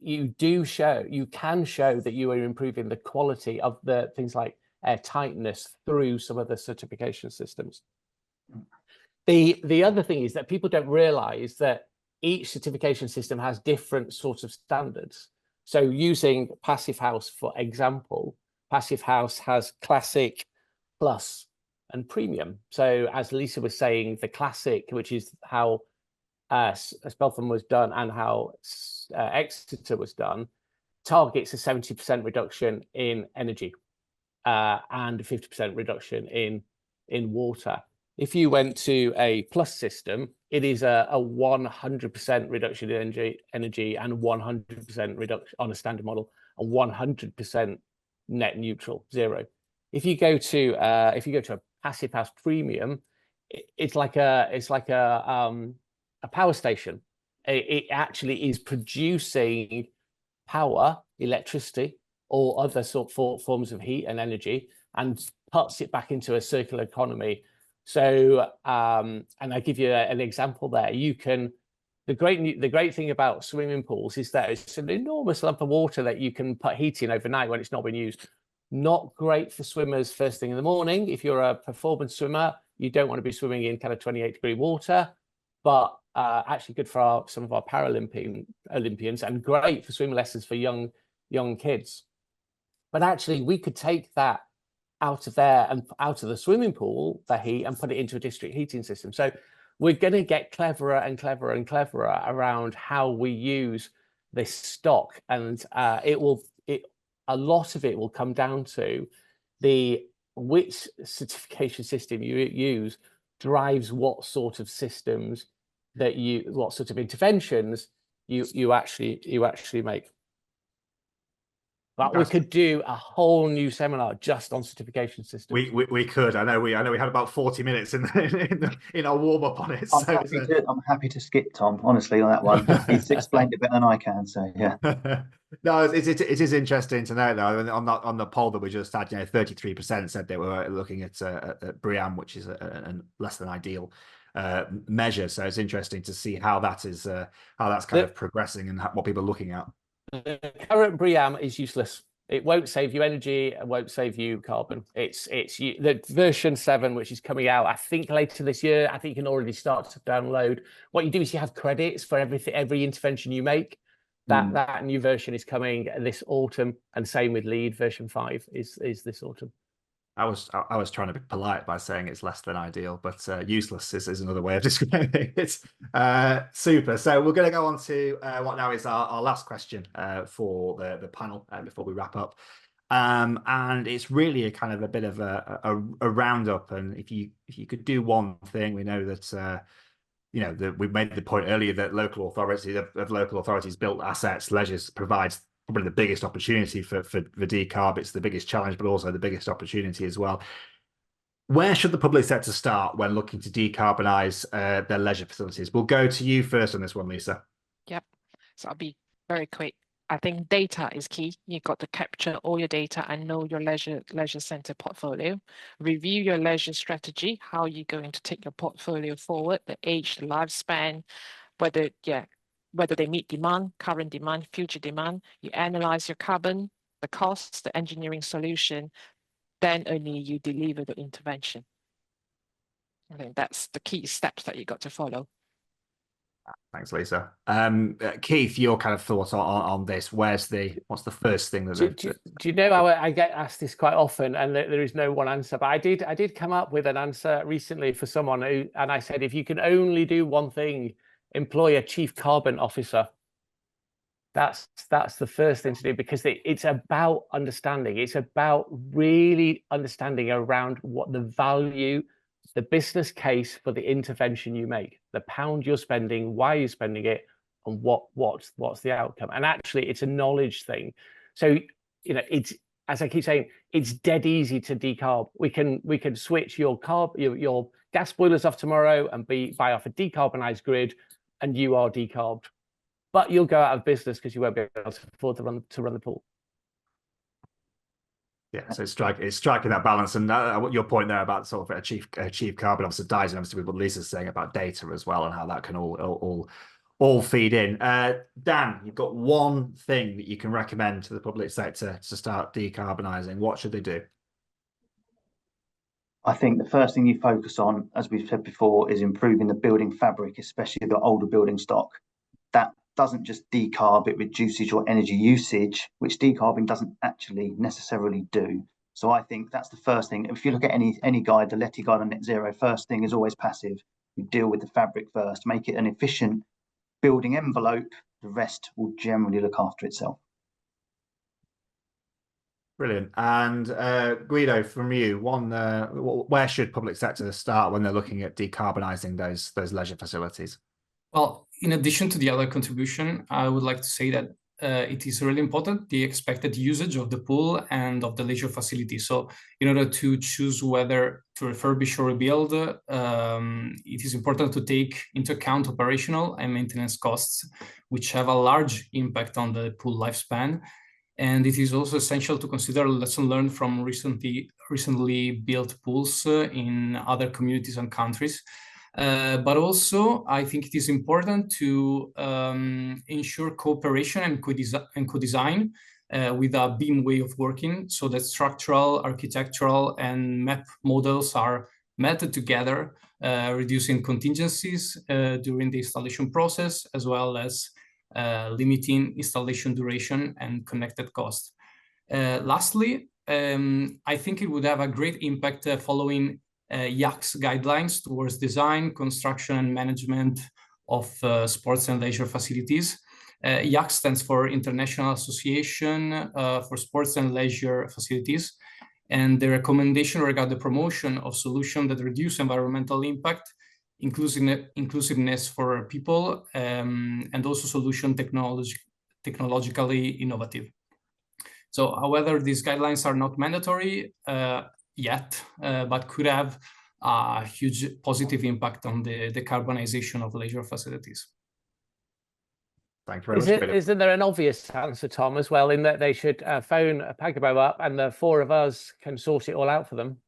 you can show that you are improving the quality of the things like air tightness through some of the certification systems. The other thing is that people don't realize that each certification system has different sorts of standards. So using Passive House, for example, Passive House has Classic, Plus, and Premium. So as Lisa was saying, the Classic, which is how Speltham was done and how Exeter was done, targets a 70% reduction in energy and a 50% reduction in water. If you went to a Plus system, it is a 100% reduction in energy and 100% reduction on a standard model, and 100% net neutral, zero. If you go to a Passive House Premium, it's like a power station. It actually is producing power, electricity, or other forms of heat and energy, and puts it back into a circular economy. So, and I give you an example there. You can, the great thing about swimming pools is that it's an enormous lump of water that you can put heat in overnight when it's not been used. Not great for swimmers first thing in the morning. If you're a performance swimmer, you don't want to be swimming in kind of 28-degree water, but actually good for some of our Olympians, and great for swimming lessons for young kids. But actually, we could take that out of there and out of the swimming pool, the heat, and put it into a district heating system. So we're going to get cleverer and cleverer and cleverer around how we use this stock, and a lot of it will come down to which certification system you use drives what sort of systems what sort of interventions you actually make. But we could do a whole new seminar just on certification systems. We could. I know we had about 40 minutes in our warm up on it. I'm happy to skip Tom, honestly, on that one. He's explained it better than I can. So yeah. No, it is interesting to note though. On the poll that we just had, 33% said they were looking at BREEAM, which is a less than ideal measure. So it's interesting to see how that's kind of progressing and what people are looking at. The current BREEAM is useless. It won't save you energy. It won't save you carbon. It's the version 7, which is coming out, I think, later this year. I think you can already start to download. What you do is you have credits for every intervention you make. That new version is coming this autumn, and same with LEED version 5 is this autumn. I was trying to be polite by saying it's less than ideal, but useless is another way of describing it. Super. So we're going to go on to what now is our last question for the panel before we wrap up. And it's really a kind of a bit of a roundup. And if you could do one thing, we know that we've made the point earlier that local authorities built assets, leisure provides probably the biggest opportunity for decarb. It's the biggest challenge, but also the biggest opportunity as well. Where should the public sector start when looking to decarbonise their leisure facilities? We'll go to you first on this one, Lisa. Yep. So I'll be very quick. I think data is key. You've got to capture all your data and know your leisure centre portfolio. Review your leisure strategy, how you're going to take your portfolio forward, the age, the lifespan, whether they meet demand, current demand, future demand. You analyze your carbon, the costs, the engineering solution, then only you deliver the intervention. I think that's the key steps that you got to follow. Thanks, Lisa. Keith, your kind of thoughts on this? What's the first thing that? Do you know, I get asked this quite often, and there is no one answer. But I did come up with an answer recently for someone and I said, if you can only do one thing, employ a chief carbon officer. That's the first thing to do, because it's about understanding. It's about really understanding around what the value, the business case for the intervention you make, the pound you're spending, why you're spending it, and what's the outcome. And actually, it's a knowledge thing. So it's, as I keep saying, it's dead easy to decarb. We can switch your gas boilers off tomorrow and buy off a decarbonised grid, and you are decarbed. But you'll go out of business because you won't be able to afford to run the pool. Yeah, so it's striking that balance, and your point there about sort of a chief carbon officer dies, and obviously with what Lisa's saying about data as well, and how that can all feed in. Dan, you've got one thing that you can recommend to the public sector to start decarbonising. What should they do? I think the first thing you focus on, as we've said before, is improving the building fabric, especially the older building stock. That doesn't just decarb, it reduces your energy usage, which decarbing doesn't actually necessarily do. So I think that's the first thing. If you look at any guide, the Letty guide on net zero, first thing is always passive. You deal with the fabric first, make it an efficient building envelope. The rest will generally look after itself. Brilliant. And Guido, from you, where should public sector start when they're looking at decarbonising those leisure facilities? Well, in addition to the other contribution, I would like to say that it is really important, the expected usage of the pool and of the leisure facility. So in order to choose whether to refurbish or rebuild, it is important to take into account operational and maintenance costs, which have a large impact on the pool lifespan. And it is also essential to consider lessons learned from recently built pools in other communities and countries. But also, I think it is important to ensure cooperation and co-design with a BIM way of working, so that structural, architectural, and map models are met together, reducing contingencies during the installation process, as well as limiting installation duration and connected cost. Lastly, I think it would have a great impact following IAC's guidelines towards design, construction, and management of sports and leisure facilities. IAC stands for International Association for Sports and Leisure Facilities, and the recommendation regard the promotion of solutions that reduce environmental impact, inclusiveness for people, and also solution technologically innovative. So, however, these guidelines are not mandatory yet, but could have a huge positive impact on the decarbonization of leisure facilities. Thank you very much. Isn't there an obvious answer, Tom, as well, in that they should phone Pagabo up and the four of us can sort it all out for them?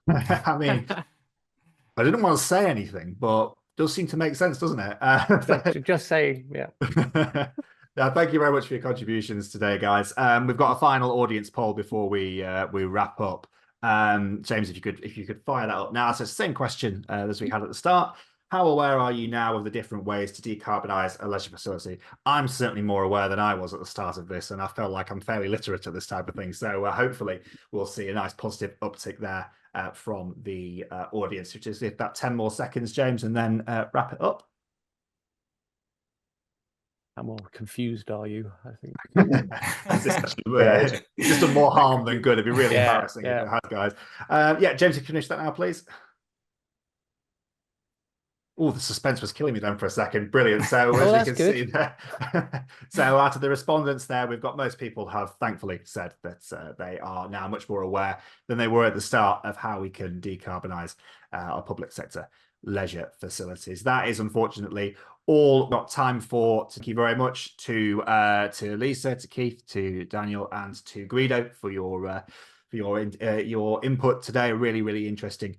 I mean, I didn't want to say anything, but it does seem to make sense, doesn't it? Just say, yeah. Thank you very much for your contributions today, guys. We've got a final audience poll before we wrap up. James, if you could fire that up now. So it's the same question as we had at the start. How aware are you now of the different ways to decarbonise a leisure facility? I'm certainly more aware than I was at the start of this, and I felt like I'm fairly literate at this type of thing. So hopefully we'll see a nice positive uptick there from the audience, which is about 10 more seconds, James, and then wrap it up. How more confused are you, I think? It's just done more harm than good. It'd be really embarrassing if it had, guys. Yeah, James, you can finish that now, please. Oh, the suspense was killing me then for a second. Brilliant. So as you can see there, so out of the respondents there, we've got most people have thankfully said that they are now much more aware than they were at the start of how we can decarbonise our public sector leisure facilities. That is unfortunately all got time for. Thank you very much to Lisa, to Keith, to Daniel, and to Guido for your input today. A really, really interesting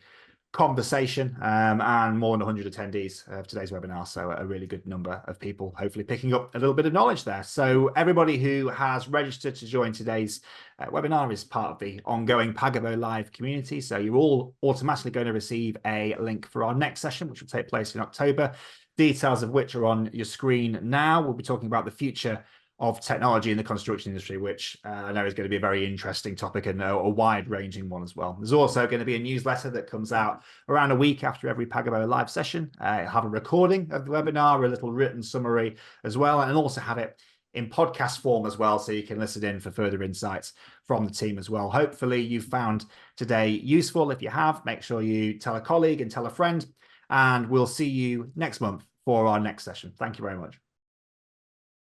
conversation, and more than 100 attendees of today's webinar, so a really good number of people hopefully picking up a little bit of knowledge there. So everybody who has registered to join today's webinar is part of the ongoing Pagabo Live community, so you're all automatically going to receive a link for our next session, which will take place in October, details of which are on your screen now. We'll be talking about the future of technology in the construction industry, which I know is going to be a very interesting topic and a wide-ranging one as well. There's also going to be a newsletter that comes out around a week after every Pagabo Live session. It'll have a recording of the webinar, a little written summary as well, and also have it in podcast form as well, so you can listen in for further insights from the team as well. Hopefully you found today useful. If you have, make sure you tell a colleague and tell a friend, and we'll see you next month for our next session. Thank you very much.